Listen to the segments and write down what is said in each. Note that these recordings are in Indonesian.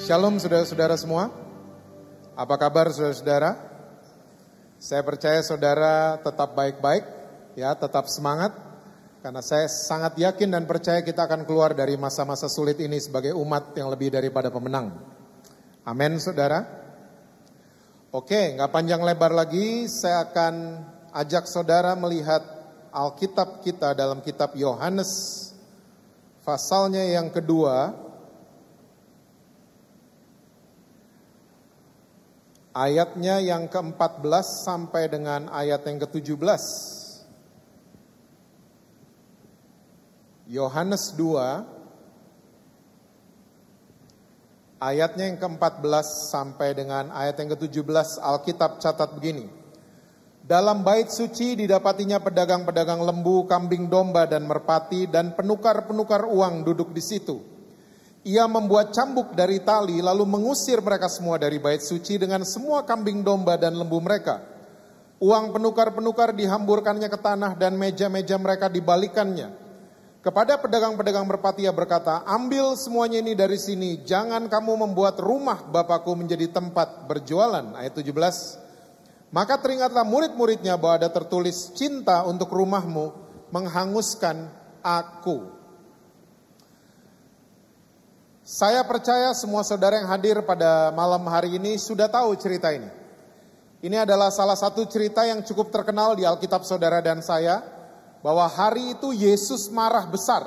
Shalom saudara-saudara semua. Apa kabar saudara-saudara? Saya percaya saudara tetap baik-baik, ya, tetap semangat. Karena saya sangat yakin dan percaya kita akan keluar dari masa-masa sulit ini sebagai umat yang lebih daripada pemenang. Amin saudara. Oke, gak panjang lebar lagi, saya akan ajak saudara melihat Alkitab kita dalam kitab Yohanes, pasalnya yang kedua, ayatnya yang ke-14 sampai dengan ayat yang ke-17. Yohanes 2, ayatnya yang ke-14 sampai dengan ayat yang ke-17, Alkitab catat begini. Dalam bait suci didapatinya pedagang-pedagang lembu, kambing domba dan merpati dan penukar-penukar uang duduk di situ. Ia membuat cambuk dari tali lalu mengusir mereka semua dari bait suci dengan semua kambing domba dan lembu mereka. Uang penukar-penukar dihamburkannya ke tanah dan meja-meja mereka dibalikannya. Kepada pedagang-pedagang merpati ia berkata, ambil semuanya ini dari sini, jangan kamu membuat rumah Bapakku menjadi tempat berjualan. Ayat 17. Maka teringatlah murid-muridnya bahwa ada tertulis, cinta untuk rumahmu menghanguskan aku. Saya percaya semua saudara yang hadir pada malam hari ini sudah tahu cerita ini. Ini adalah salah satu cerita yang cukup terkenal di Alkitab saudara dan saya, bahwa hari itu Yesus marah besar.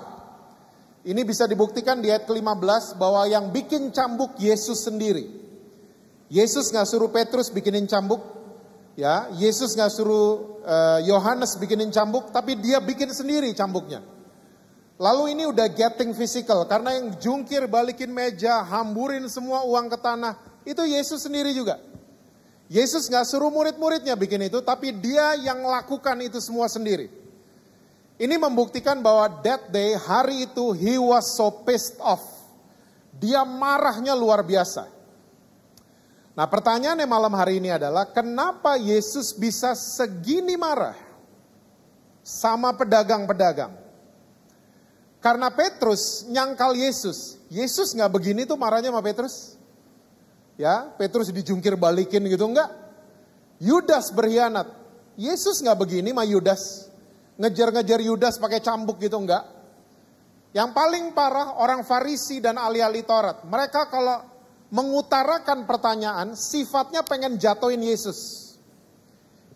Ini bisa dibuktikan di ayat ke-15 bahwa yang bikin cambuk Yesus sendiri. Yesus gak suruh Petrus bikinin cambuk, ya. Yesus gak suruh Yohanes bikinin cambuk, tapi dia bikin sendiri cambuknya. Lalu ini udah getting physical, karena yang jungkir balikin meja, hamburin semua uang ke tanah, itu Yesus sendiri juga. Yesus gak suruh murid-muridnya bikin itu, tapi dia yang lakukan itu semua sendiri. Ini membuktikan bahwa that day, hari itu, he was so pissed off. Dia marahnya luar biasa. Nah pertanyaannya malam hari ini adalah, kenapa Yesus bisa segini marah sama pedagang-pedagang? Karena Petrus nyangkal Yesus. Yesus gak begini tuh marahnya sama Petrus. Ya, Petrus dijungkir balikin gitu, enggak. Yudas berkhianat. Yesus gak begini sama Yudas. Ngejar-ngejar Yudas pakai cambuk gitu, enggak. Yang paling parah orang Farisi dan ahli-ahli Taurat. Mereka kalau mengutarakan pertanyaan, sifatnya pengen jatuhin Yesus.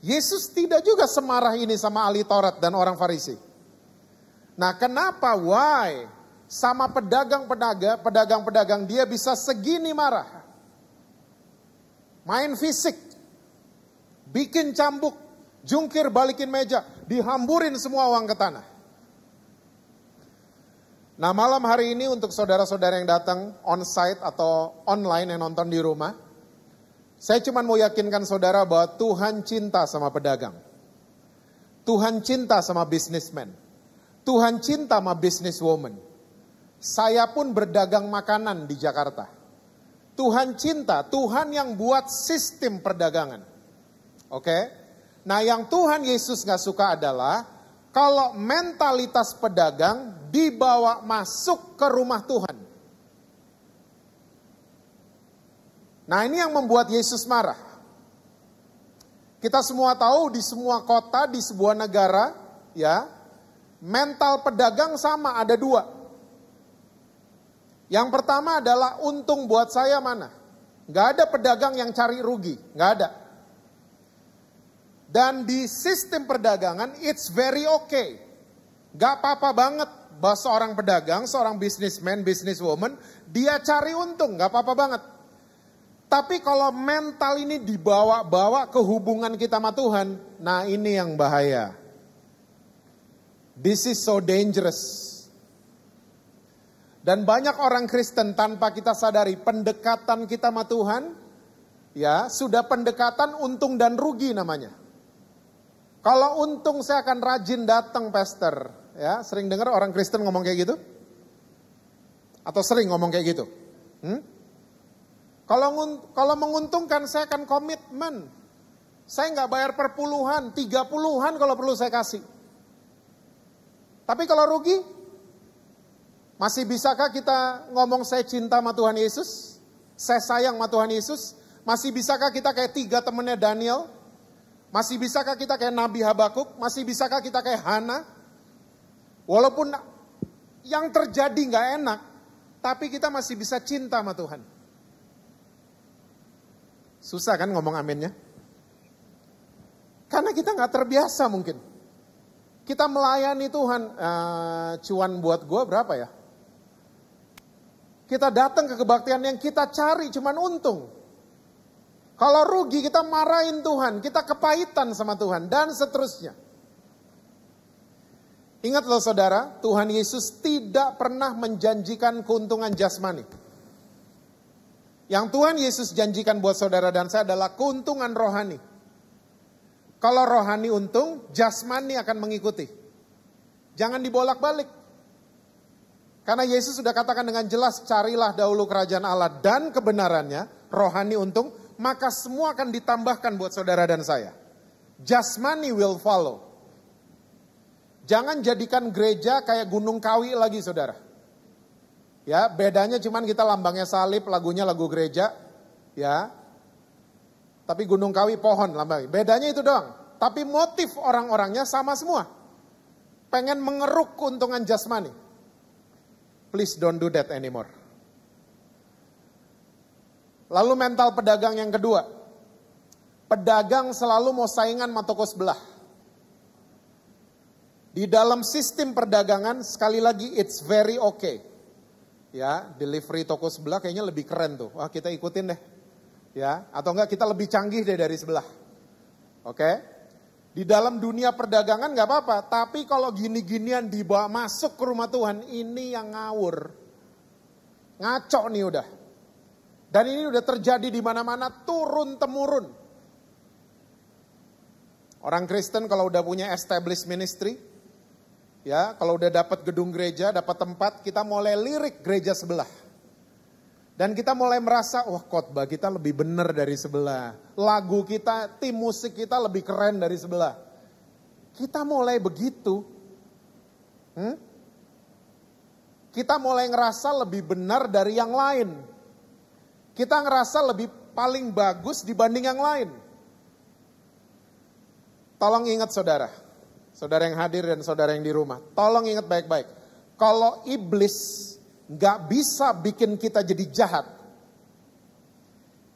Yesus tidak juga semarah ini sama ahli Taurat dan orang Farisi. Nah kenapa, why, sama pedagang-pedagang dia bisa segini marah? Main fisik, bikin cambuk, jungkir balikin meja, dihamburin semua uang ke tanah. Nah malam hari ini untuk saudara-saudara yang datang on-site atau online yang nonton di rumah, saya cuma mau yakinkan saudara bahwa Tuhan cinta sama pedagang. Tuhan cinta sama businessman. Tuhan cinta sama businesswoman. Saya pun berdagang makanan di Jakarta. Tuhan cinta, Tuhan yang buat sistem perdagangan. Oke? Nah yang Tuhan Yesus gak suka adalah kalau mentalitas pedagang dibawa masuk ke rumah Tuhan. Nah ini yang membuat Yesus marah. Kita semua tahu di semua kota, di sebuah negara, ya, mental pedagang sama, ada dua. Yang pertama adalah untung buat saya mana. Gak ada pedagang yang cari rugi, gak ada. Dan di sistem perdagangan it's very okay. Gak apa-apa banget bahwa seorang pedagang, seorang businessman, businesswoman, dia cari untung, gak apa-apa banget. Tapi kalau mental ini dibawa-bawa ke hubungan kita sama Tuhan, nah ini yang bahaya. This is so dangerous. Dan banyak orang Kristen tanpa kita sadari pendekatan kita sama Tuhan, ya sudah pendekatan untung dan rugi namanya. Kalau untung saya akan rajin datang pastor, ya sering dengar orang Kristen ngomong kayak gitu? Atau sering ngomong kayak gitu? Kalau menguntungkan saya akan komitmen. Saya nggak bayar per puluhan, 30-an kalau perlu saya kasih. Tapi kalau rugi, masih bisakah kita ngomong saya cinta sama Tuhan Yesus? Saya sayang sama Tuhan Yesus. Masih bisakah kita kayak 3 temennya Daniel? Masih bisakah kita kayak Nabi Habakuk? Masih bisakah kita kayak Hana? Walaupun yang terjadi gak enak, tapi kita masih bisa cinta sama Tuhan. Susah kan ngomong aminnya? Karena kita gak terbiasa mungkin. Kita melayani Tuhan, cuan buat gue berapa ya? Kita datang ke kebaktian yang kita cari cuman untung. Kalau rugi kita marahin Tuhan, kita kepahitan sama Tuhan, dan seterusnya. Ingat loh saudara, Tuhan Yesus tidak pernah menjanjikan keuntungan jasmani. Yang Tuhan Yesus janjikan buat saudara dan saya adalah keuntungan rohani. Kalau rohani untung, jasmani akan mengikuti. Jangan dibolak-balik. Karena Yesus sudah katakan dengan jelas, carilah dahulu kerajaan Allah dan kebenarannya, rohani untung, maka semua akan ditambahkan buat saudara dan saya. Jasmani will follow. Jangan jadikan gereja kayak Gunung Kawi lagi saudara. Ya, bedanya cuman kita lambangnya salib, lagunya lagu gereja, ya. Tapi Gunung Kawi pohon lambangnya. Bedanya itu doang. Tapi motif orang-orangnya sama semua. Pengen mengeruk keuntungan jasmani. Please don't do that anymore. Lalu mental pedagang yang kedua. Pedagang selalu mau saingan sama toko sebelah. Di dalam sistem perdagangan, sekali lagi it's very okay. Ya, delivery toko sebelah kayaknya lebih keren tuh. Wah, kita ikutin deh. Ya, atau enggak kita lebih canggih deh dari sebelah. Oke? Di dalam dunia perdagangan gak apa-apa, tapi kalau gini-ginian dibawa masuk ke rumah Tuhan, ini yang ngawur. Ngaco nih udah. Dan ini udah terjadi di mana-mana turun-temurun. Orang Kristen kalau udah punya established ministry, ya, kalau udah dapat gedung gereja, dapat tempat, kita mulai lirik gereja sebelah. Dan kita mulai merasa, wah khotbah kita lebih benar dari sebelah. Lagu kita, tim musik kita lebih keren dari sebelah. Kita mulai begitu. Kita mulai ngerasa lebih benar dari yang lain. Kita ngerasa lebih paling bagus dibanding yang lain. Tolong ingat saudara. Saudara yang hadir dan saudara yang di rumah. Tolong ingat baik-baik. Kalau iblis gak bisa bikin kita jadi jahat.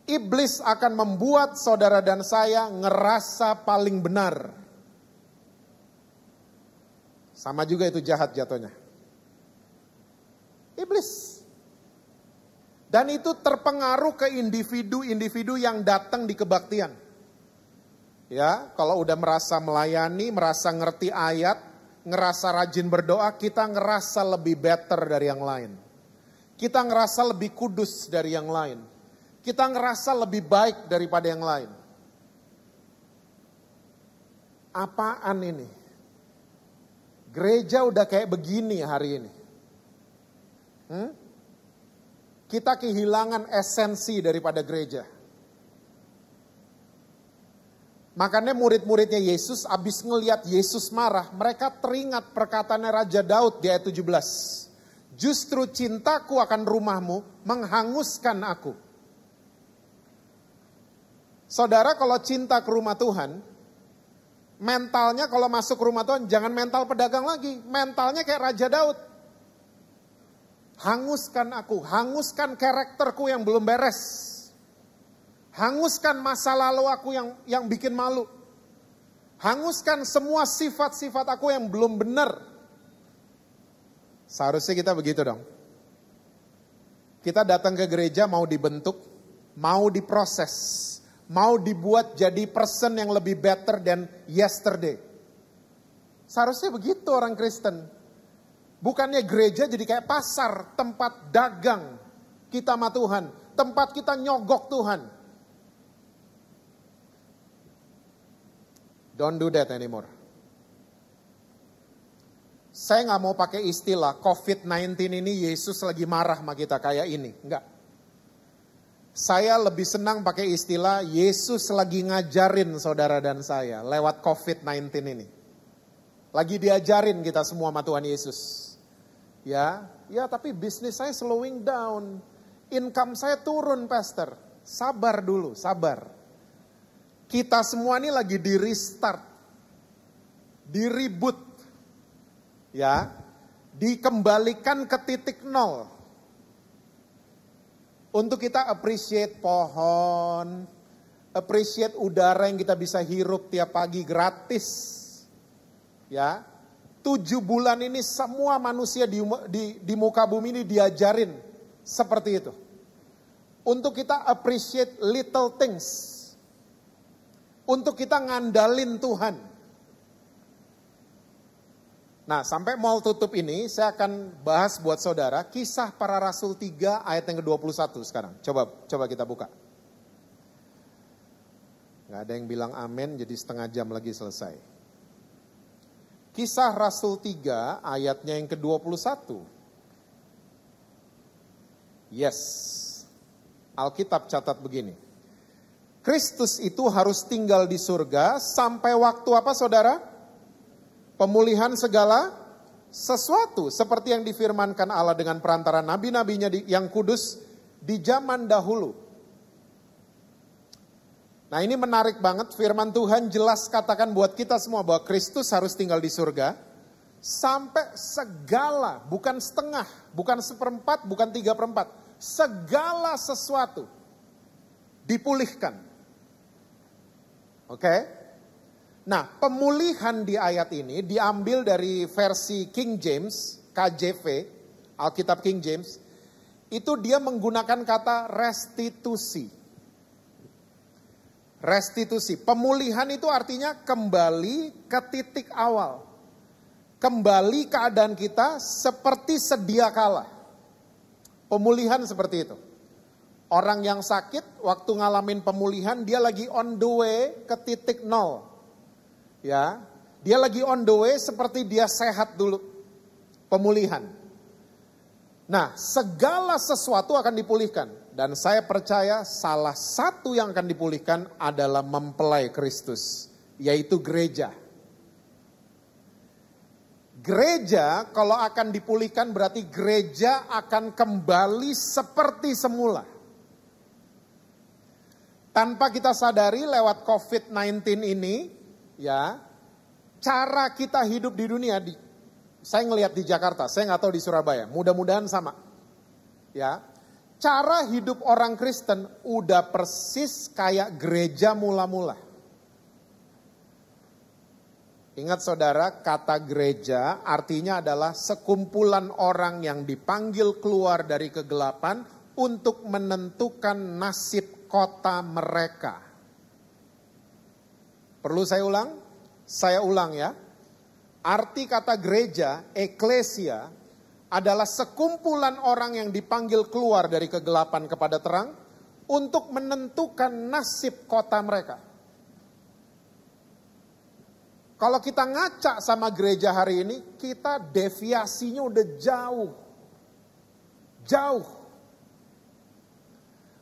Iblis akan membuat saudara dan saya ngerasa paling benar. Sama juga itu jahat jatuhnya. Iblis. Dan itu terpengaruh ke individu-individu yang datang di kebaktian. Ya, kalau udah merasa melayani, merasa ngerti ayat, ngerasa rajin berdoa, kita ngerasa lebih better dari yang lain. Kita ngerasa lebih kudus dari yang lain. Kita ngerasa lebih baik daripada yang lain. Apaan ini? Gereja udah kayak begini hari ini. Kita kehilangan esensi daripada gereja. Makanya murid-muridnya Yesus abis ngelihat Yesus marah, mereka teringat perkataannya Raja Daud di ayat 17. Justru cintaku akan rumahmu menghanguskan aku. Saudara kalau cinta ke rumah Tuhan, mentalnya kalau masuk ke rumah Tuhan jangan mental pedagang lagi. Mentalnya kayak Raja Daud. Hanguskan aku, hanguskan karakterku yang belum beres. Hanguskan masa lalu aku yang bikin malu. Hanguskan semua sifat-sifat aku yang belum benar. Seharusnya kita begitu dong. Kita datang ke gereja mau dibentuk, mau diproses, mau dibuat jadi person yang lebih better than yesterday. Seharusnya begitu orang Kristen. Bukannya gereja jadi kayak pasar, tempat dagang kita sama Tuhan, tempat kita nyogok Tuhan. Don't do that anymore. Saya gak mau pakai istilah COVID-19 ini Yesus lagi marah sama kita kayak ini. Enggak. Saya lebih senang pakai istilah Yesus lagi ngajarin saudara dan saya lewat COVID-19 ini. Lagi diajarin kita semua sama Tuhan Yesus. Ya tapi bisnis saya slowing down. income saya turun pastor. Sabar dulu, sabar. Kita semua ini lagi di restart, di reboot, ya, dikembalikan ke titik nol. Untuk kita appreciate pohon, appreciate udara yang kita bisa hirup tiap pagi gratis. Ya, 7 bulan ini semua manusia di muka bumi ini diajarin seperti itu. Untuk kita appreciate little things. Untuk kita ngandalin Tuhan. Nah, sampai mau tutup ini, saya akan bahas buat saudara Kisah Para Rasul 3 ayat yang ke-21 sekarang. Coba kita buka. Gak ada yang bilang amin, jadi setengah jam lagi selesai. Kisah Rasul 3 ayatnya yang ke-21. Yes. Alkitab catat begini. Kristus itu harus tinggal di surga sampai waktu apa saudara? Pemulihan segala sesuatu. Seperti yang difirmankan Allah dengan perantara nabi-nabinya yang kudus di zaman dahulu. Nah, ini menarik banget, firman Tuhan jelas katakan buat kita semua bahwa Kristus harus tinggal di surga sampai segala, bukan setengah, bukan 1/4, bukan 3/4, segala sesuatu dipulihkan. Oke? Nah, pemulihan di ayat ini diambil dari versi King James, KJV, Alkitab King James, itu dia menggunakan kata restitusi. Restitusi, pemulihan itu artinya kembali ke titik awal. Kembali keadaan kita seperti sedia kala. Pemulihan seperti itu. Orang yang sakit waktu ngalamin pemulihan dia lagi on the way ke titik nol. Ya, dia lagi on the way seperti dia sehat dulu. Pemulihan. Nah, segala sesuatu akan dipulihkan. Dan saya percaya salah satu yang akan dipulihkan adalah mempelai Kristus, yaitu gereja. Gereja kalau akan dipulihkan berarti gereja akan kembali seperti semula. Tanpa kita sadari lewat COVID-19 ini, ya, cara kita hidup di dunia, saya ngelihat di Jakarta, saya nggak tahu di Surabaya, mudah-mudahan sama. Ya. Cara hidup orang Kristen udah persis kayak gereja mula-mula. Ingat saudara, kata gereja artinya adalah sekumpulan orang yang dipanggil keluar dari kegelapan untuk menentukan nasib kota mereka. Perlu saya ulang? Saya ulang ya. Arti kata gereja, eklesia, adalah sekumpulan orang yang dipanggil keluar dari kegelapan kepada terang untuk menentukan nasib kota mereka. Kalau kita ngaca sama gereja hari ini, kita deviasinya udah jauh. Jauh.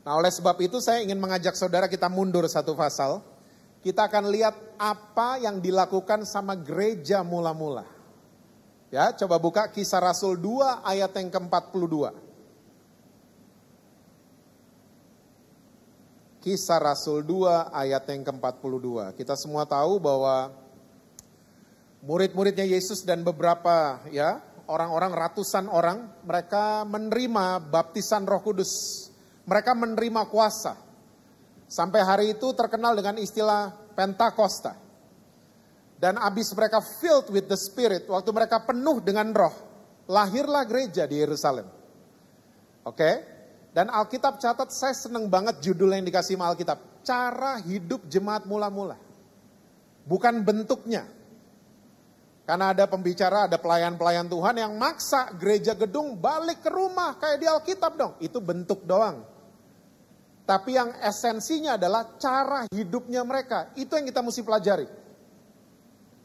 Nah, oleh sebab itu saya ingin mengajak saudara kita mundur satu pasal. Kita akan lihat apa yang dilakukan sama gereja mula-mula. Ya, coba buka Kisah Rasul 2 ayat yang ke-42. Kisah Rasul 2 ayat yang ke-42. Kita semua tahu bahwa murid-muridnya Yesus dan beberapa ya orang-orang, ratusan orang, mereka menerima baptisan Roh Kudus. Mereka menerima kuasa. Sampai hari itu terkenal dengan istilah Pentakosta. Dan abis mereka filled with the Spirit, waktu mereka penuh dengan roh, lahirlah gereja di Yerusalem. Oke? Dan Alkitab catat, saya seneng banget judul yang dikasih sama Alkitab. Cara hidup jemaat mula-mula. Bukan bentuknya. Karena ada pembicara, ada pelayan-pelayan Tuhan yang maksa gereja gedung balik ke rumah kayak di Alkitab dong. Itu bentuk doang. Tapi yang esensinya adalah cara hidupnya mereka. Itu yang kita mesti pelajari.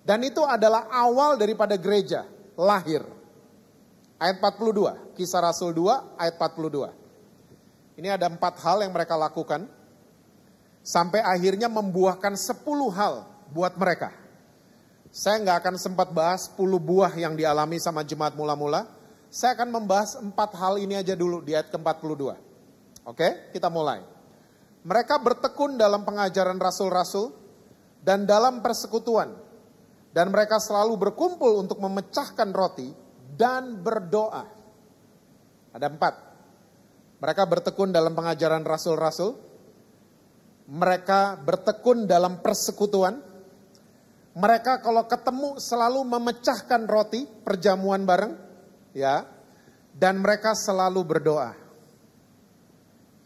Dan itu adalah awal daripada gereja lahir. Ayat 42, Kisah Rasul 2 ayat 42. Ini ada 4 hal yang mereka lakukan. Sampai akhirnya membuahkan 10 hal buat mereka. Saya nggak akan sempat bahas 10 buah yang dialami sama jemaat mula-mula. Saya akan membahas 4 hal ini aja dulu di ayat ke-42. Oke, kita mulai. Mereka bertekun dalam pengajaran rasul-rasul dan dalam persekutuan. Dan mereka selalu berkumpul untuk memecahkan roti dan berdoa. Ada 4. Mereka bertekun dalam pengajaran rasul-rasul. Mereka bertekun dalam persekutuan. Mereka kalau ketemu selalu memecahkan roti, perjamuan bareng, ya. Dan mereka selalu berdoa.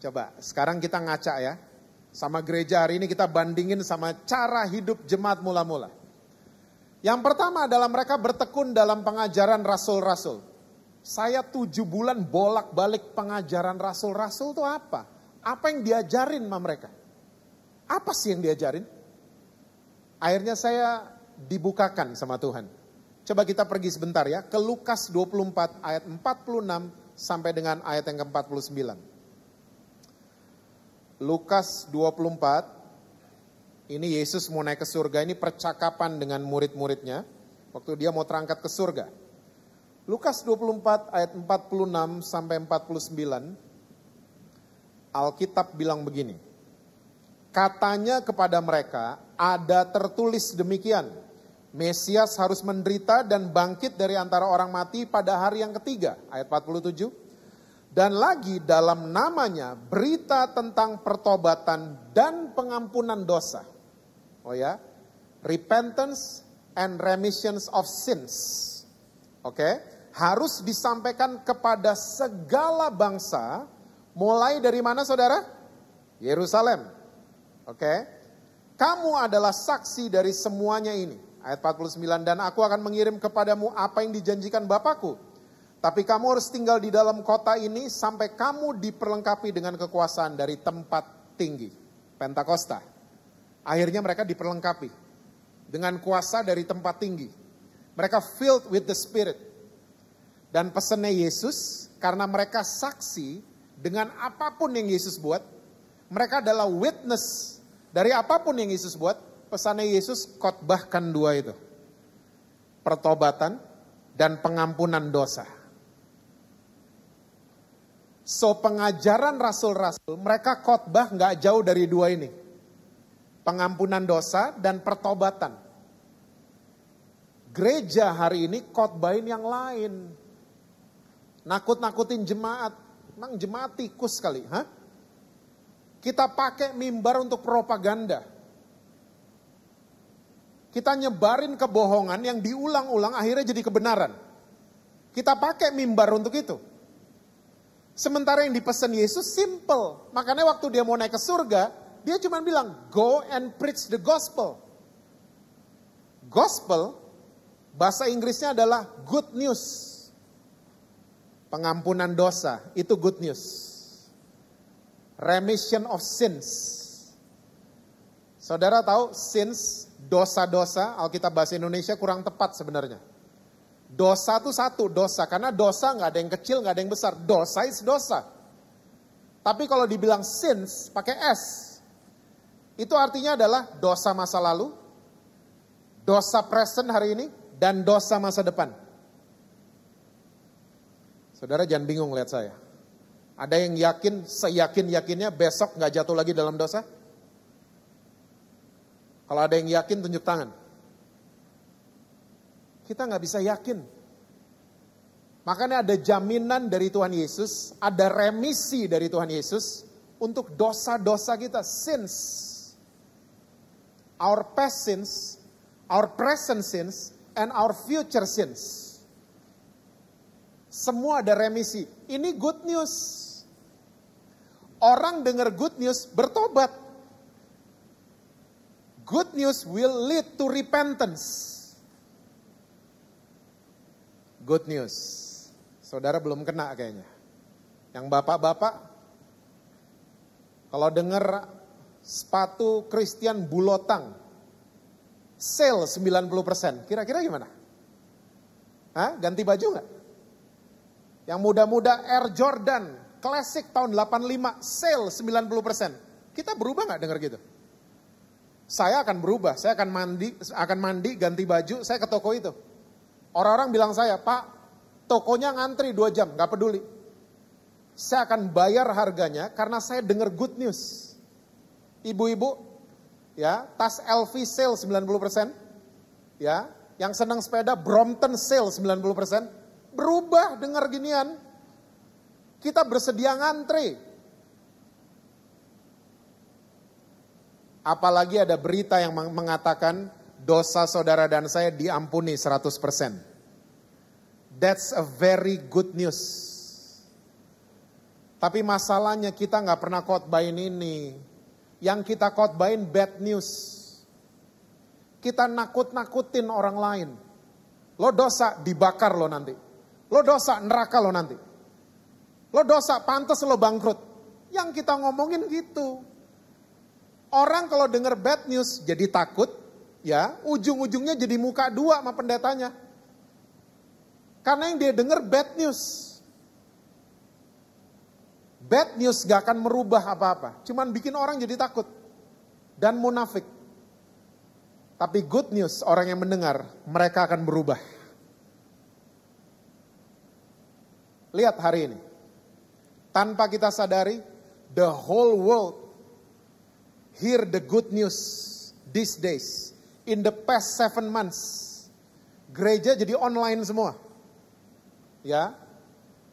Coba, sekarang kita ngaca ya. Sama gereja hari ini kita bandingin sama cara hidup jemaat mula-mula. Yang pertama adalah mereka bertekun dalam pengajaran rasul-rasul. Saya 7 bulan bolak-balik pengajaran rasul-rasul itu apa? Apa yang diajarin sama mereka? Apa sih yang diajarin? Akhirnya saya dibukakan sama Tuhan. Coba kita pergi sebentar ya ke Lukas 24 ayat 46 sampai dengan ayat yang ke-49. Lukas 24, ini Yesus mau naik ke surga, ini percakapan dengan murid-muridnya waktu dia mau terangkat ke surga. Lukas 24 ayat 46 sampai 49, Alkitab bilang begini. Katanya kepada mereka, ada tertulis demikian, Mesias harus menderita dan bangkit dari antara orang mati pada hari yang ketiga. Ayat 47. Dan lagi dalam namanya berita tentang pertobatan dan pengampunan dosa. Oh ya, repentance and remissions of sins. Oke, harus disampaikan kepada segala bangsa, mulai dari mana saudara? Yerusalem. Oke, kamu adalah saksi dari semuanya ini. Ayat 49, dan aku akan mengirim kepadamu apa yang dijanjikan Bapakku. Tapi kamu harus tinggal di dalam kota ini sampai kamu diperlengkapi dengan kekuasaan dari tempat tinggi. Pentakosta. Akhirnya mereka diperlengkapi dengan kuasa dari tempat tinggi. Mereka filled with the Spirit. Dan pesannya Yesus, karena mereka saksi dengan apapun yang Yesus buat, mereka adalah witness dari apapun yang Yesus buat. Pesannya Yesus khotbahkan 2 itu. Pertobatan dan pengampunan dosa. So pengajaran rasul-rasul, mereka khotbah gak jauh dari 2 ini. Pengampunan dosa dan pertobatan. Gereja hari ini khotbahin yang lain. Nakut-nakutin jemaat. Emang jemaat tikus kali, ha? Kita pakai mimbar untuk propaganda. Kita nyebarin kebohongan yang diulang-ulang akhirnya jadi kebenaran. Kita pakai mimbar untuk itu. Sementara yang dipesan Yesus simple. Makanya waktu dia mau naik ke surga, dia cuma bilang, go and preach the gospel. Gospel, bahasa Inggrisnya adalah good news. Pengampunan dosa, itu good news. Remission of sins. Saudara tahu, sins, dosa-dosa, Alkitab bahasa Indonesia kurang tepat sebenarnya. Dosa itu satu, dosa. Karena dosa nggak ada yang kecil, nggak ada yang besar. Dosa is dosa. Tapi kalau dibilang sins, pakai S. Itu artinya adalah dosa masa lalu, dosa present hari ini, dan dosa masa depan. Saudara jangan bingung lihat saya. Ada yang yakin, seyakin-yakinnya besok gak jatuh lagi dalam dosa? Kalau ada yang yakin tunjuk tangan. Kita gak bisa yakin. Makanya ada jaminan dari Tuhan Yesus, ada remisi dari Tuhan Yesus untuk dosa-dosa kita, sins. Our past sins, our present sins, and our future sins. Semua ada remisi. Ini good news. Orang dengar good news bertobat. Good news will lead to repentance. Good news. Saudara belum kena kayaknya. Yang bapak-bapak, kalau dengar sepatu Christian Bulotang, sale 90%, kira-kira gimana? Hah? Ganti baju nggak? Yang muda-muda Air Jordan, klasik tahun 85, sale 90%. Kita berubah nggak dengar gitu? Saya akan berubah, saya akan mandi, ganti baju, saya ke toko itu. Orang-orang bilang saya, Pak, tokonya ngantri 2 jam, nggak peduli. Saya akan bayar harganya karena saya dengar good news. Ibu-ibu, ya, tas LV sale 90%, ya, yang senang sepeda Brompton sale 90%, berubah dengar ginian. Kita bersedia ngantri. Apalagi ada berita yang mengatakan dosa saudara dan saya diampuni 100%. That's a very good news. Tapi masalahnya kita nggak pernah khotbahin ini. Yang kita khotbahin bad news. Kita nakut-nakutin orang lain. Lo dosa, dibakar lo nanti. Lo dosa, neraka lo nanti. Lo dosa, pantas lo bangkrut. Yang kita ngomongin gitu. Orang kalau dengar bad news jadi takut, ya, ujung-ujungnya jadi muka dua sama pendetanya. Karena yang dia dengar bad news. Bad news gak akan merubah apa-apa. Cuman bikin orang jadi takut. Dan munafik. Tapi good news, orang yang mendengar, mereka akan berubah. Lihat hari ini. Tanpa kita sadari, the whole world hear the good news these days. In the past 7 months, gereja jadi online semua. Ya,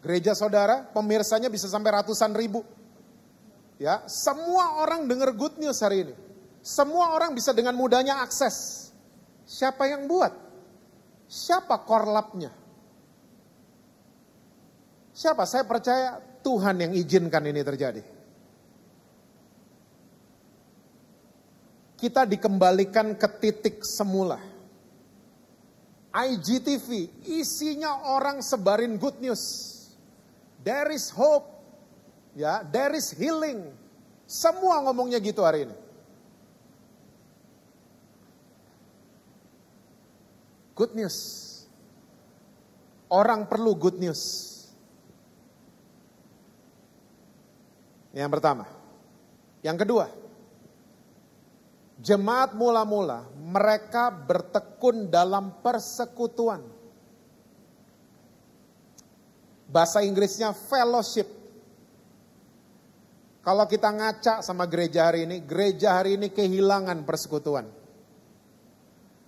gereja saudara, pemirsanya bisa sampai ratusan ribu. Ya, semua orang dengar good news hari ini. Semua orang bisa dengan mudahnya akses. Siapa yang buat? Siapa korlapnya? Siapa? Saya percaya Tuhan yang izinkan ini terjadi. Kita dikembalikan ke titik semula. IGTV isinya orang sebarin good news. There is hope. Ya, there is healing. Semua ngomongnya gitu hari ini. Good news. Orang perlu good news. Yang pertama. Yang kedua. Jemaat mula-mula, mereka bertekun dalam persekutuan. Bahasa Inggrisnya fellowship. Kalau kita ngaca sama gereja hari ini kehilangan persekutuan.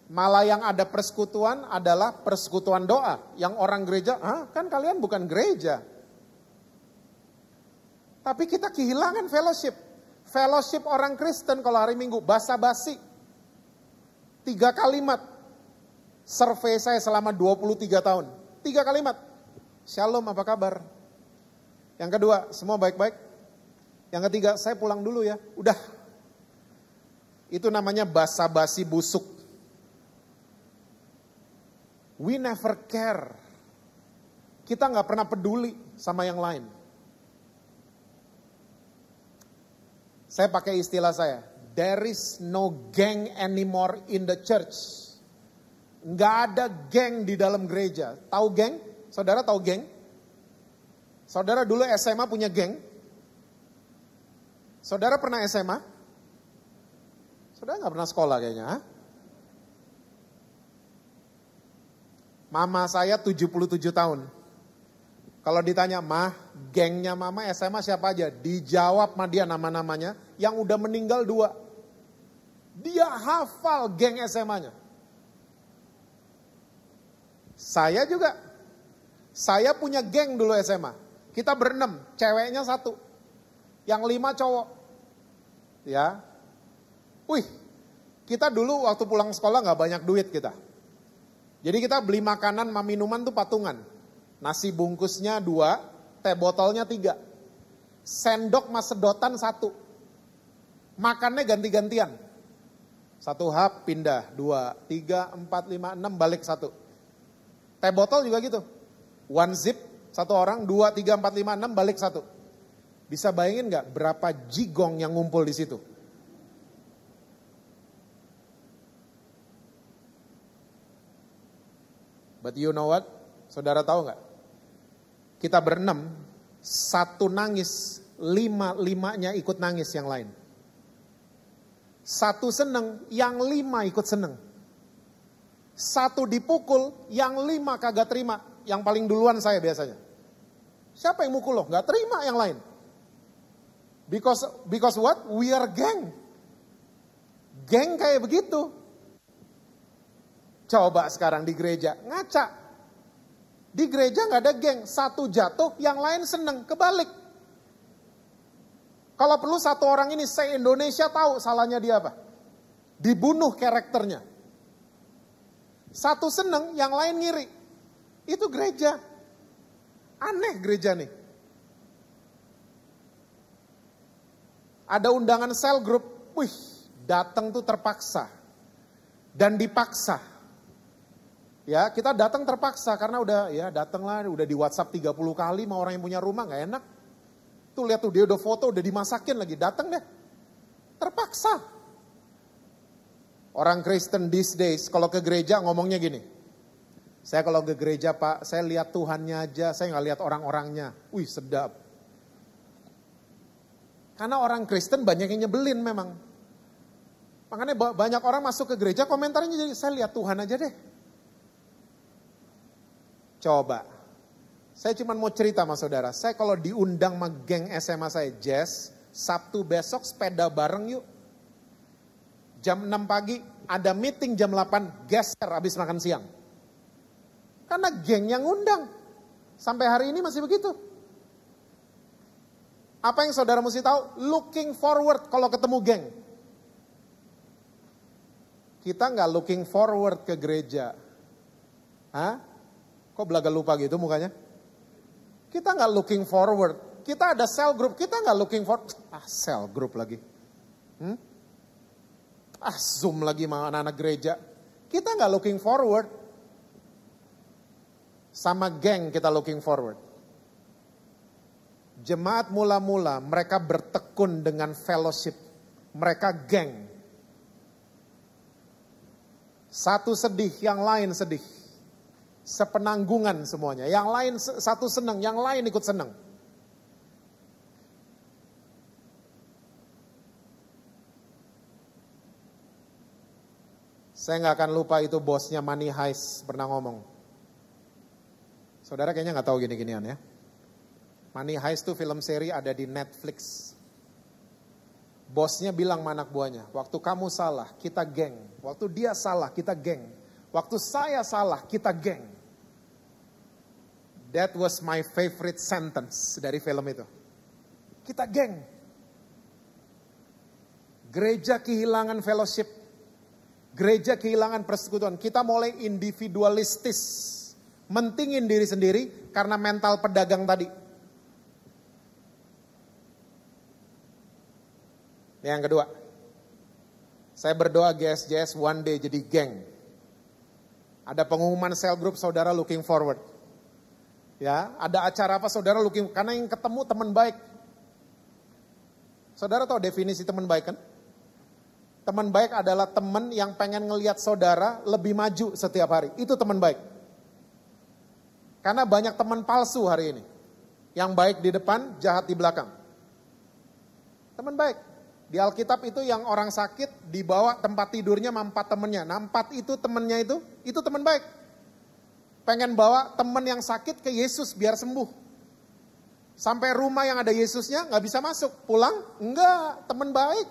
Malah yang ada persekutuan adalah persekutuan doa. Yang orang gereja, kan kalian bukan gereja. Tapi kita kehilangan fellowship. Fellowship orang Kristen kalau hari Minggu, basa-basi. 3 kalimat. Survei saya selama 23 tahun. 3 kalimat. Shalom, apa kabar? Yang kedua, semua baik-baik. Yang ketiga, saya pulang dulu ya. Udah. Itu namanya basa-basi busuk. We never care. Kita gak pernah peduli sama yang lain. Saya pakai istilah saya, there is no gang anymore in the church. Nggak ada geng di dalam gereja. Tahu geng? Saudara tahu geng? Saudara dulu SMA punya geng? Saudara pernah SMA? Saudara nggak pernah sekolah kayaknya. Ha? Mama saya 77 tahun. Kalau ditanya, mah, gengnya mama SMA siapa aja? Dijawab sama dia nama-namanya, yang udah meninggal 2. Dia hafal geng SMA-nya. Saya juga. Saya punya geng dulu SMA. Kita ber-6, ceweknya 1. Yang 5 cowok. Ya. Wih, kita dulu waktu pulang sekolah gak banyak duit kita. Jadi kita beli makanan sama minuman tuh patungan. Nasi bungkusnya 2, teh botolnya 3. Sendok mas sedotan 1. Makannya ganti-gantian. 1 hap pindah, 2, 3, 4, 5, 6 balik 1. Teh botol juga gitu. 1 zip, 1 orang, 2, 3, 4, 5, 6 balik 1. Bisa bayangin gak berapa jigong yang ngumpul di situ? But you know what? Saudara tahu gak? Kita ber-6, 1 nangis, 5-5-nya ikut nangis yang lain. 1 seneng, yang 5 ikut seneng. 1 dipukul, yang 5 kagak terima. Yang paling duluan saya biasanya. Siapa yang mukul lo? Gak terima yang lain. Because what? We are gang. Geng kayak begitu. Coba sekarang di gereja, ngaca. Di gereja gak ada geng, satu jatuh, yang lain seneng, kebalik. Kalau perlu satu orang ini, se-Indonesia tahu salahnya dia apa. Dibunuh karakternya. Satu seneng, yang lain ngiri. Itu gereja. Aneh gereja nih. Ada undangan sel group, wih, datang tuh terpaksa. Dan dipaksa. Ya, kita datang terpaksa karena udah ya datanglah, udah di WhatsApp 30 kali sama orang yang punya rumah, gak enak. Tuh lihat tuh dia udah foto, udah dimasakin lagi, datang deh. Terpaksa. Orang Kristen these days kalau ke gereja ngomongnya gini. Saya kalau ke gereja Pak, saya lihat Tuhannya aja, saya gak lihat orang-orangnya. Wih sedap. Karena orang Kristen banyak yang nyebelin memang. Makanya banyak orang masuk ke gereja komentarnya jadi saya lihat Tuhan aja deh. Coba, saya cuma mau cerita sama saudara, saya kalau diundang sama geng SMA saya, Jazz, Sabtu besok sepeda bareng yuk. Jam 6 pagi, ada meeting jam 8, geser habis makan siang. Karena geng yang undang, sampai hari ini masih begitu. Apa yang saudara mesti tahu? Looking forward kalau ketemu geng. Kita nggak looking forward ke gereja. Hah? Kok belaga lupa gitu mukanya? Kita nggak looking forward. Kita ada cell group, kita nggak looking forward. Cell group lagi. Zoom lagi sama anak-anak gereja. Kita nggak looking forward. Sama geng kita looking forward. Jemaat mula-mula mereka bertekun dengan fellowship. Mereka geng. Satu sedih, yang lain sedih. Sepenanggungan semuanya. Yang lain satu senang, yang lain ikut senang. Saya nggak akan lupa itu bosnya Money Heist pernah ngomong. Saudara kayaknya nggak tahu gini-ginian ya. Money Heist itu film seri ada di Netflix. Bosnya bilang sama anak buahnya, waktu kamu salah, kita geng. Waktu dia salah, kita geng. Waktu saya salah, kita geng. That was my favorite sentence dari film itu. Kita geng. Gereja kehilangan fellowship. Gereja kehilangan persekutuan. Kita mulai individualistis. Mentingin diri sendiri karena mental pedagang tadi. Yang kedua, saya berdoa GSJS one day jadi geng. Ada pengumuman cell group saudara looking forward. Ya, ada acara apa saudara looking, karena yang ketemu teman baik. Saudara tahu definisi teman baik kan? Teman baik adalah teman yang pengen ngelihat saudara lebih maju setiap hari. Itu teman baik. Karena banyak teman palsu hari ini. Yang baik di depan, jahat di belakang. Teman baik. Di Alkitab itu yang orang sakit dibawa tempat tidurnya sama 4 temennya. Nah 4 itu temennya itu teman baik. Pengen bawa temen yang sakit ke Yesus biar sembuh. Sampai rumah yang ada Yesusnya gak bisa masuk. Pulang? Enggak, teman baik.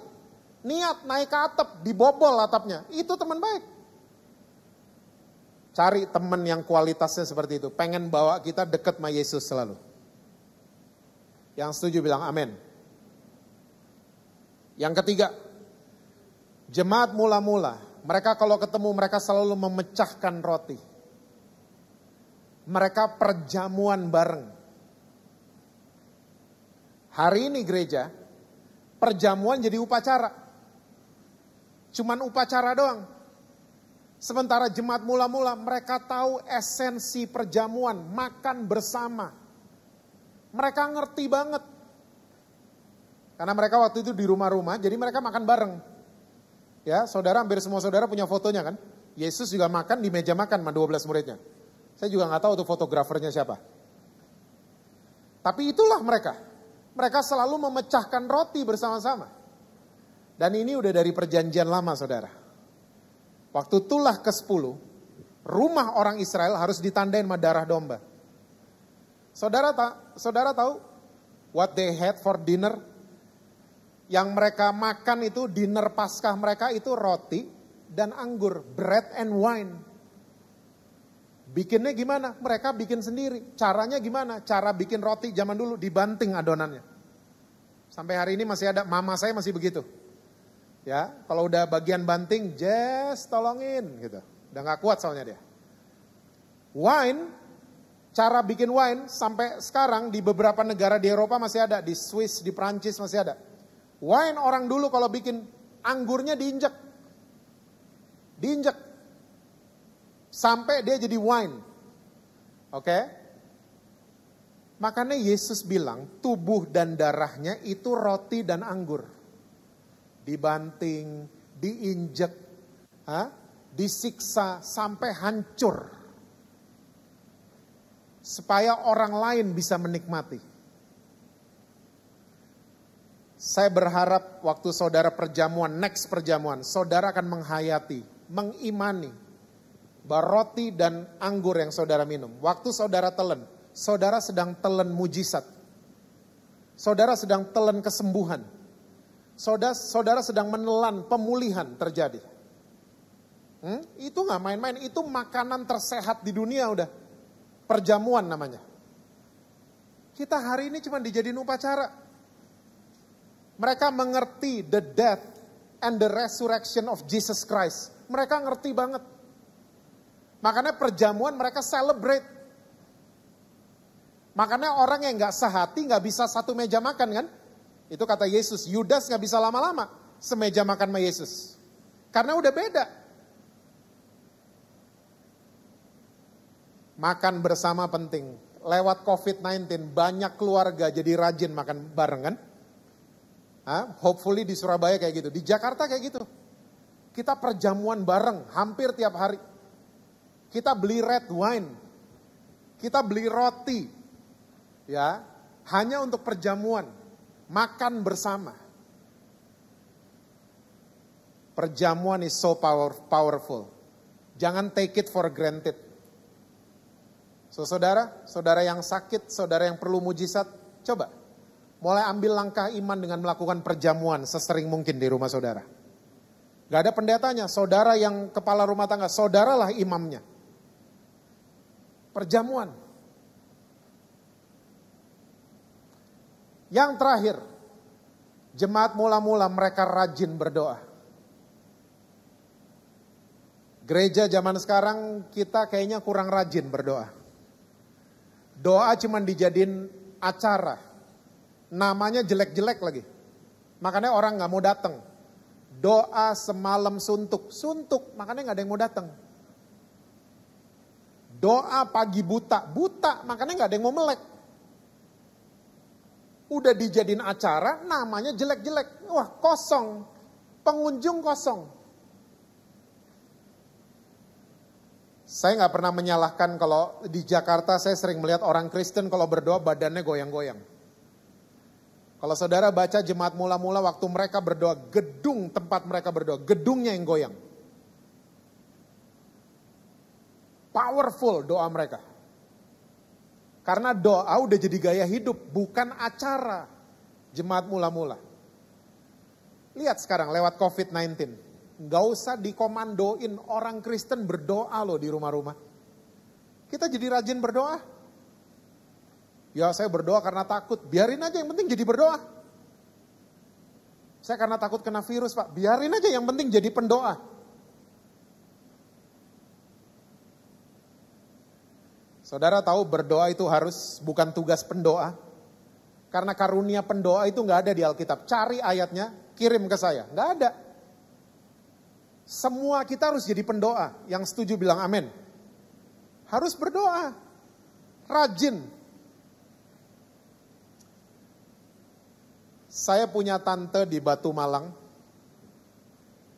Niat naik ke atap, dibobol atapnya. Itu teman baik. Cari teman yang kualitasnya seperti itu. Pengen bawa kita deket sama Yesus selalu. Yang setuju bilang amin. Yang ketiga, jemaat mula-mula. Mereka kalau ketemu mereka selalu memecahkan roti. Mereka perjamuan bareng. Hari ini gereja, perjamuan jadi upacara. Cuman upacara doang. Sementara jemaat mula-mula mereka tahu esensi perjamuan, makan bersama. Mereka ngerti banget. Karena mereka waktu itu di rumah-rumah, jadi mereka makan bareng. Ya, saudara, hampir semua saudara punya fotonya kan. Yesus juga makan di meja makan sama 12 muridnya. Saya juga gak tahu tuh fotografernya siapa. Tapi itulah mereka. Mereka selalu memecahkan roti bersama-sama. Dan ini udah dari perjanjian lama saudara. Waktu tulah ke-10, rumah orang Israel harus ditandain sama darah domba. Saudara tahu what they had for dinner? Yang mereka makan itu dinner Paskah mereka itu roti dan anggur, bread and wine. Bikinnya gimana? Mereka bikin sendiri. Caranya gimana? Cara bikin roti zaman dulu dibanting adonannya. Sampai hari ini masih ada, mama saya masih begitu. Ya, kalau udah bagian banting, Jess tolongin gitu. Udah gak kuat soalnya dia. Wine, cara bikin wine sampai sekarang di beberapa negara di Eropa masih ada. Di Swiss, di Prancis masih ada. Wine orang dulu kalau bikin anggurnya diinjek. Sampai dia jadi wine. Oke? Makanya Yesus bilang tubuh dan darahnya itu roti dan anggur. Dibanting, diinjek, disiksa sampai hancur. Supaya orang lain bisa menikmati. Saya berharap waktu saudara next perjamuan, saudara akan menghayati, mengimani bahwa roti dan anggur yang saudara minum. Waktu saudara telan, saudara sedang telan mujizat. Saudara sedang telan kesembuhan. Saudara sedang menelan pemulihan terjadi. Itu gak main-main, itu makanan tersehat di dunia udah. Perjamuan namanya. Kita hari ini cuma dijadiin upacara. Mereka mengerti the death and the resurrection of Jesus Christ. Mereka ngerti banget. Makanya perjamuan mereka celebrate. Makanya orang yang gak sehati gak bisa satu meja makan kan. Itu kata Yesus, Yudas gak bisa lama-lama semeja makan sama Yesus. Karena udah beda. Makan bersama penting. Lewat COVID-19 banyak keluarga jadi rajin makan bareng kan. Hopefully di Surabaya kayak gitu. Di Jakarta kayak gitu. Kita perjamuan bareng hampir tiap hari. Kita beli red wine. Kita beli roti. Ya, hanya untuk perjamuan. Makan bersama. Perjamuan is so powerful. Jangan take it for granted. So saudara yang sakit, saudara yang perlu mujizat, coba. Mulai ambil langkah iman dengan melakukan perjamuan sesering mungkin di rumah saudara. Gak ada pendetanya, saudara yang kepala rumah tangga, saudaralah imamnya. Perjamuan. Yang terakhir, jemaat mula-mula mereka rajin berdoa. Gereja zaman sekarang kita kayaknya kurang rajin berdoa. Doa cuma dijadiin acara. Namanya jelek-jelek lagi. Makanya orang gak mau datang. Doa semalam suntuk. Makanya gak ada yang mau datang. Doa pagi buta. Makanya gak ada yang mau melek. Udah dijadiin acara, namanya jelek-jelek. Wah, kosong. Pengunjung kosong. Saya gak pernah menyalahkan kalau di Jakarta saya sering melihat orang Kristen kalau berdoa badannya goyang-goyang. Kalau saudara baca jemaat mula-mula waktu mereka berdoa, gedung tempat mereka berdoa, gedungnya yang goyang. Powerful doa mereka. Karena doa udah jadi gaya hidup, bukan acara jemaat mula-mula. Lihat sekarang lewat COVID-19. Gak usah dikomandoin orang Kristen berdoa loh di rumah-rumah. Kita jadi rajin berdoa. Ya saya berdoa karena takut, biarin aja yang penting jadi berdoa. Saya karena takut kena virus Pak, biarin aja yang penting jadi pendoa. Saudara tahu berdoa itu bukan tugas pendoa. Karena karunia pendoa itu gak ada di Alkitab. Cari ayatnya, kirim ke saya, gak ada. Semua kita harus jadi pendoa, yang setuju bilang amin. Harus berdoa, rajin. Saya punya tante di Batu Malang.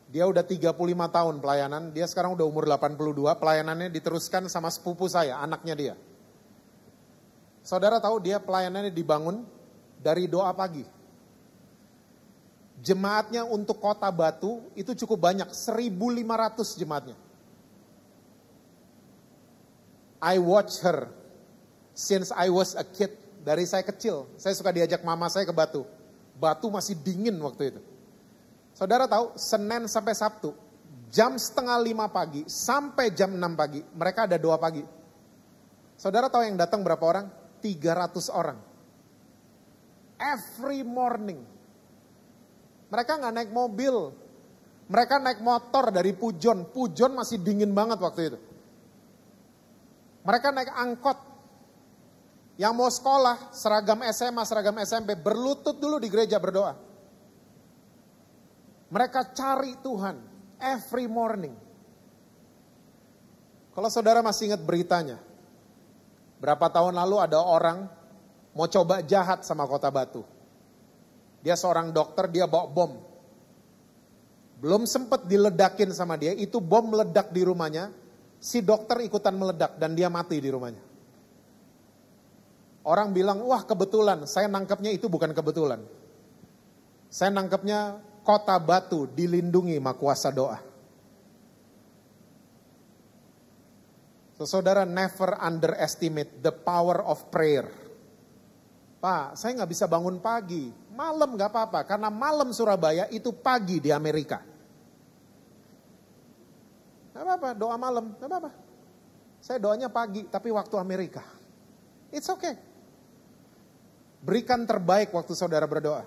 Dia udah 35 tahun pelayanan. Dia sekarang udah umur 82. Pelayanannya diteruskan sama sepupu saya, anaknya dia. Saudara tahu dia pelayanannya dibangun dari doa pagi. Jemaatnya untuk kota Batu itu cukup banyak. 1.500 jemaatnya. I watch her. Since I was a kid, dari saya kecil, saya suka diajak mama saya ke Batu. Batu masih dingin waktu itu. Saudara tahu, Senin sampai Sabtu, jam 4:30 pagi sampai jam 6 pagi, mereka ada doa pagi. Saudara tahu yang datang berapa orang? 300 orang. Every morning. Mereka nggak naik mobil, mereka naik motor dari Pujon. Pujon masih dingin banget waktu itu. Mereka naik angkot. Yang mau sekolah, seragam SMA, seragam SMP, berlutut dulu di gereja berdoa. Mereka cari Tuhan every morning. Kalau saudara masih ingat beritanya, berapa tahun lalu ada orang mau coba jahat sama Kota Batu. Dia seorang dokter, dia bawa bom. Belum sempat diledakin sama dia, itu bom meledak di rumahnya. Si dokter ikutan meledak dan dia mati di rumahnya. Orang bilang, wah kebetulan, saya nangkepnya itu bukan kebetulan. Saya nangkepnya Kota Batu dilindungi sama kuasa doa. So, saudara, never underestimate the power of prayer. Pak, saya nggak bisa bangun pagi, malam nggak apa-apa, karena malam Surabaya itu pagi di Amerika. Nggak apa-apa, doa malam, nggak apa-apa. Saya doanya pagi, tapi waktu Amerika. It's okay. Berikan terbaik waktu saudara berdoa.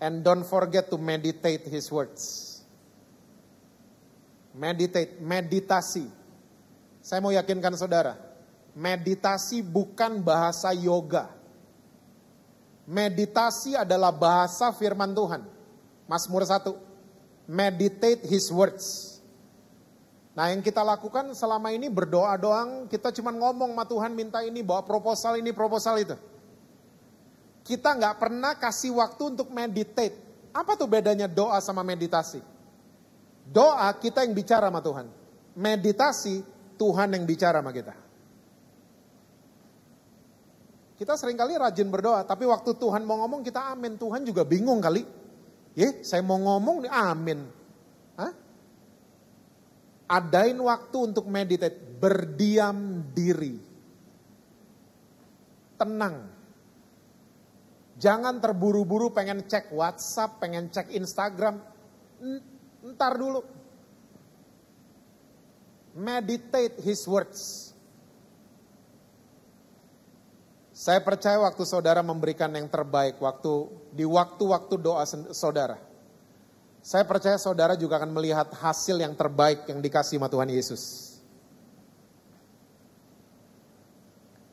And don't forget to meditate His words. Meditate, meditasi. Saya mau yakinkan saudara, meditasi bukan bahasa yoga. Meditasi adalah bahasa firman Tuhan. Mazmur 1. Meditate His words. Nah yang kita lakukan selama ini berdoa doang, kita cuma ngomong sama Tuhan minta ini, bawa proposal ini, proposal itu. Kita nggak pernah kasih waktu untuk meditate. Apa tuh bedanya doa sama meditasi? Doa kita yang bicara sama Tuhan. Meditasi Tuhan yang bicara sama kita. Kita seringkali rajin berdoa, tapi waktu Tuhan mau ngomong kita amin. Tuhan juga bingung kali. Saya mau ngomong nih amin. Hah? Adain waktu untuk meditate, berdiam diri. Tenang. Jangan terburu-buru pengen cek WhatsApp, pengen cek Instagram. Ntar dulu. Meditate His words. Saya percaya waktu saudara memberikan yang terbaik di waktu-waktu doa saudara. Saya percaya saudara juga akan melihat hasil yang terbaik yang dikasih sama Tuhan Yesus.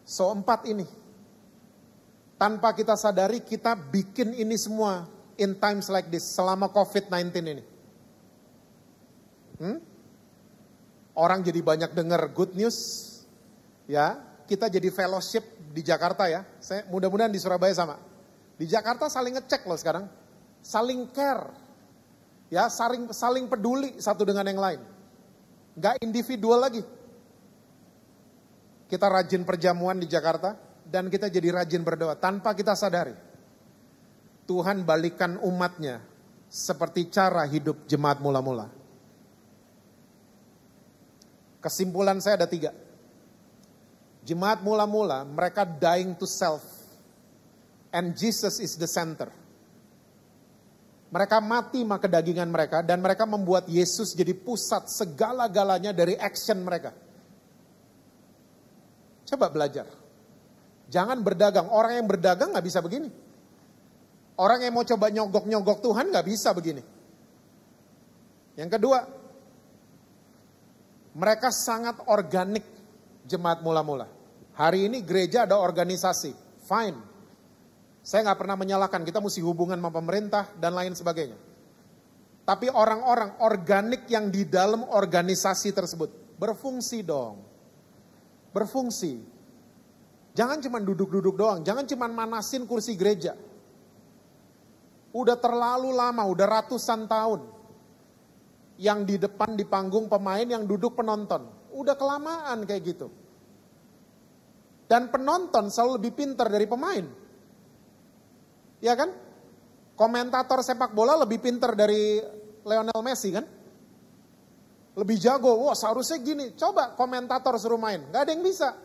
So 4 ini. Tanpa kita sadari kita bikin ini semua in times like this. Selama COVID-19 ini. Orang jadi banyak dengar good news. Ya, kita jadi fellowship di Jakarta ya. Mudah-mudahan di Surabaya sama. Di Jakarta saling ngecek loh sekarang. Saling care. Ya, saling peduli satu dengan yang lain. Gak individual lagi. Kita rajin perjamuan di Jakarta dan kita jadi rajin berdoa tanpa kita sadari. Tuhan balikan umatnya seperti cara hidup jemaat mula-mula. Kesimpulan saya ada 3. Jemaat mula-mula mereka dying to self and Jesus is the center. Mereka mati sama kedagingan mereka dan mereka membuat Yesus jadi pusat segala-galanya dari action mereka. Coba belajar. Jangan berdagang. Orang yang berdagang gak bisa begini. Orang yang mau coba nyogok-nyogok Tuhan gak bisa begini. Yang kedua, mereka sangat organik jemaat mula-mula. Hari ini gereja ada organisasi. Fine. Saya gak pernah menyalahkan, kita mesti hubungan sama pemerintah dan lain sebagainya. Tapi orang-orang organik yang di dalam organisasi tersebut, berfungsi dong. Berfungsi. Jangan cuma duduk-duduk doang, jangan cuma manasin kursi gereja. Udah terlalu lama, udah ratusan tahun. Yang di depan di panggung pemain, yang duduk penonton. Udah kelamaan kayak gitu. Dan penonton selalu lebih pintar dari pemain. Ya kan? Komentator sepak bola lebih pintar dari Lionel Messi kan? Lebih jago, wah seharusnya gini. Coba komentator suruh main, gak ada yang bisa.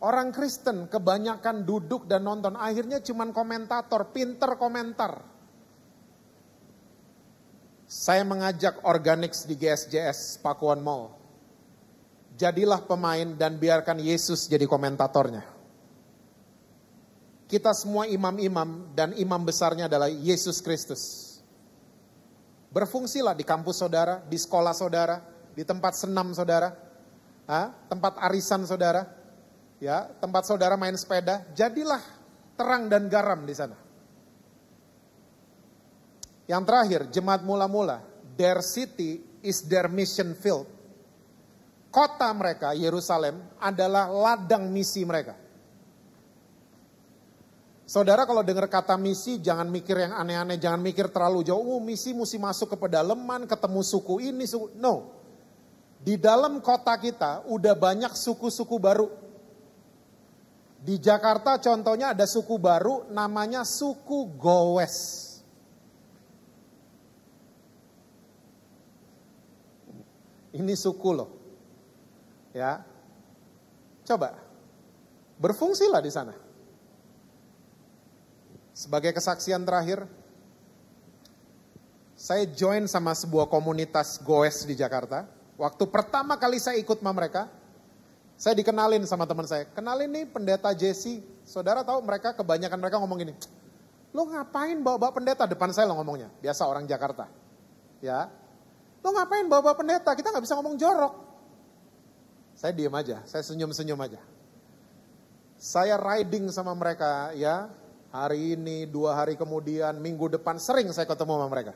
Orang Kristen kebanyakan duduk dan nonton, akhirnya cuman komentator, pinter komentar. Saya mengajak Organics di GSJS Pakuan Mall. Jadilah pemain dan biarkan Yesus jadi komentatornya. Kita semua imam-imam dan imam besarnya adalah Yesus Kristus. Berfungsilah di kampus saudara, di sekolah saudara, di tempat senam saudara, tempat arisan saudara, ya, tempat saudara main sepeda, jadilah terang dan garam di sana. Yang terakhir, jemaat mula-mula, their city is their mission field. Kota mereka, Yerusalem, adalah ladang misi mereka. Saudara kalau dengar kata misi, jangan mikir yang aneh-aneh, jangan mikir terlalu jauh. Misi mesti masuk ke pedalaman, ketemu suku ini, suku. No. Di dalam kota kita udah banyak suku-suku baru. Di Jakarta contohnya ada suku baru namanya suku Gowes. Ini suku loh. Ya. Coba. Berfungsilah di sana. Sebagai kesaksian terakhir, saya join sama sebuah komunitas Goes di Jakarta. Waktu pertama kali saya ikut sama mereka, saya dikenalin sama teman saya. Kenalin nih pendeta Jesse. Saudara tahu mereka, kebanyakan mereka ngomong gini, lo ngapain bawa-bawa pendeta? Depan saya lo ngomongnya, biasa orang Jakarta. Ya, lo ngapain bawa-bawa pendeta? Kita gak bisa ngomong jorok. Saya diem aja, saya senyum-senyum aja. Saya riding sama mereka ya. Hari ini, 2 hari kemudian, minggu depan sering saya ketemu sama mereka.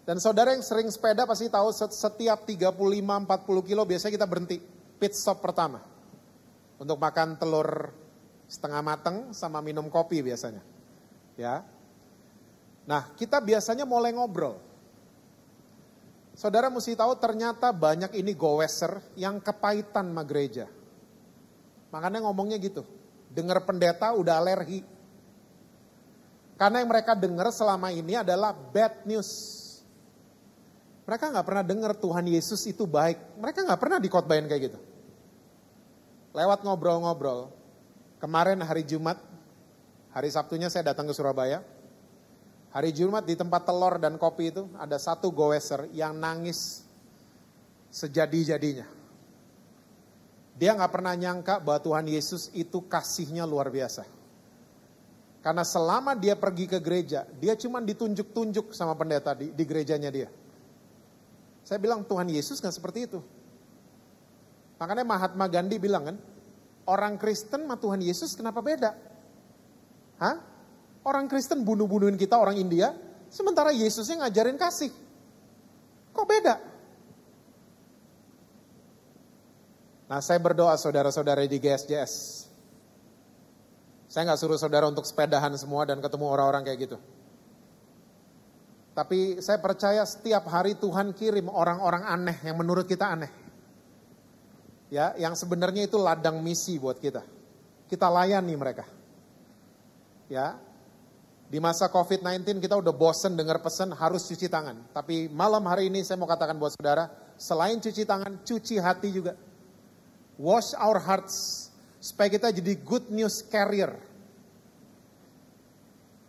Dan saudara yang sering sepeda pasti tahu setiap 35-40 kilo biasanya kita berhenti. Pit stop pertama. Untuk makan telur setengah mateng sama minum kopi biasanya. Ya. Nah kita biasanya mulai ngobrol. Saudara mesti tahu ternyata banyak ini goweser yang kepahitan sama gereja. Makanya ngomongnya gitu. Dengar pendeta udah alergi. Karena yang mereka dengar selama ini adalah bad news. Mereka gak pernah dengar Tuhan Yesus itu baik. Mereka gak pernah dikotbahin kayak gitu. Lewat ngobrol-ngobrol. Kemarin hari Jumat, hari Sabtunya saya datang ke Surabaya. Hari Jumat di tempat telur dan kopi itu ada satu goweser yang nangis sejadi-jadinya. Dia gak pernah nyangka bahwa Tuhan Yesus itu kasihnya luar biasa. Karena selama dia pergi ke gereja, dia cuma ditunjuk-tunjuk sama pendeta di gerejanya dia. Saya bilang Tuhan Yesus gak seperti itu. Makanya Mahatma Gandhi bilang kan, orang Kristen sama Tuhan Yesus kenapa beda? Hah? Orang Kristen bunuh-bunuhin kita orang India, sementara Yesusnya ngajarin kasih. Kok beda? Nah saya berdoa saudara-saudara di GSJS. Saya gak suruh saudara untuk sepedahan semua dan ketemu orang-orang kayak gitu. Tapi saya percaya setiap hari Tuhan kirim orang-orang aneh yang menurut kita aneh. Ya, yang sebenarnya itu ladang misi buat kita. Kita layani mereka. Ya. Di masa COVID-19 kita udah bosen dengar pesan harus cuci tangan. Tapi malam hari ini saya mau katakan buat saudara, selain cuci tangan, cuci hati juga. Wash our hearts. Supaya kita jadi good news carrier.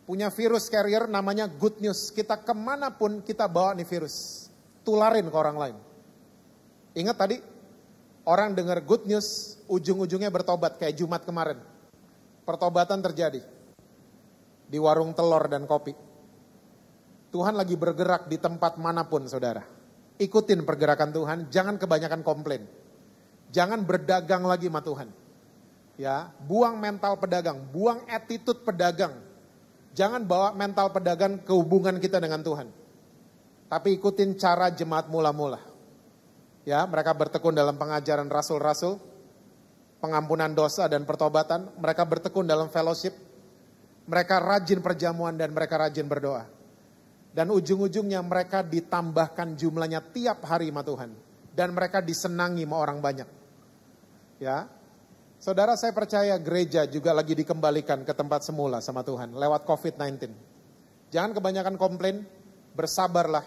Punya virus carrier namanya good news. Kita kemanapun kita bawa nih virus. Tularin ke orang lain. Ingat tadi, orang dengar good news, ujung-ujungnya bertobat kayak Jumat kemarin. Pertobatan terjadi. Di warung telur dan kopi. Tuhan lagi bergerak di tempat manapun saudara. Ikutin pergerakan Tuhan, jangan kebanyakan komplain. Jangan berdagang lagi sama Tuhan. Ya, buang mental pedagang, buang attitude pedagang. Jangan bawa mental pedagang ke hubungan kita dengan Tuhan. Tapi ikutin cara jemaat mula-mula. Ya, mereka bertekun dalam pengajaran rasul-rasul, pengampunan dosa dan pertobatan. Mereka bertekun dalam fellowship. Mereka rajin perjamuan dan mereka rajin berdoa. Dan ujung-ujungnya mereka ditambahkan jumlahnya tiap hari sama Tuhan. Dan mereka disenangi sama orang banyak. Ya. Saudara, saya percaya gereja juga lagi dikembalikan ke tempat semula sama Tuhan lewat COVID-19. Jangan kebanyakan komplain, bersabarlah.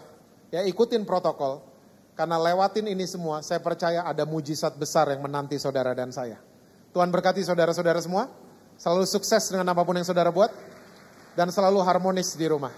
Ya, ikutin protokol. Karena lewatin ini semua, saya percaya ada mujizat besar yang menanti saudara dan saya. Tuhan berkati saudara-saudara semua. Selalu sukses dengan apapun yang saudara buat. Dan selalu harmonis di rumah.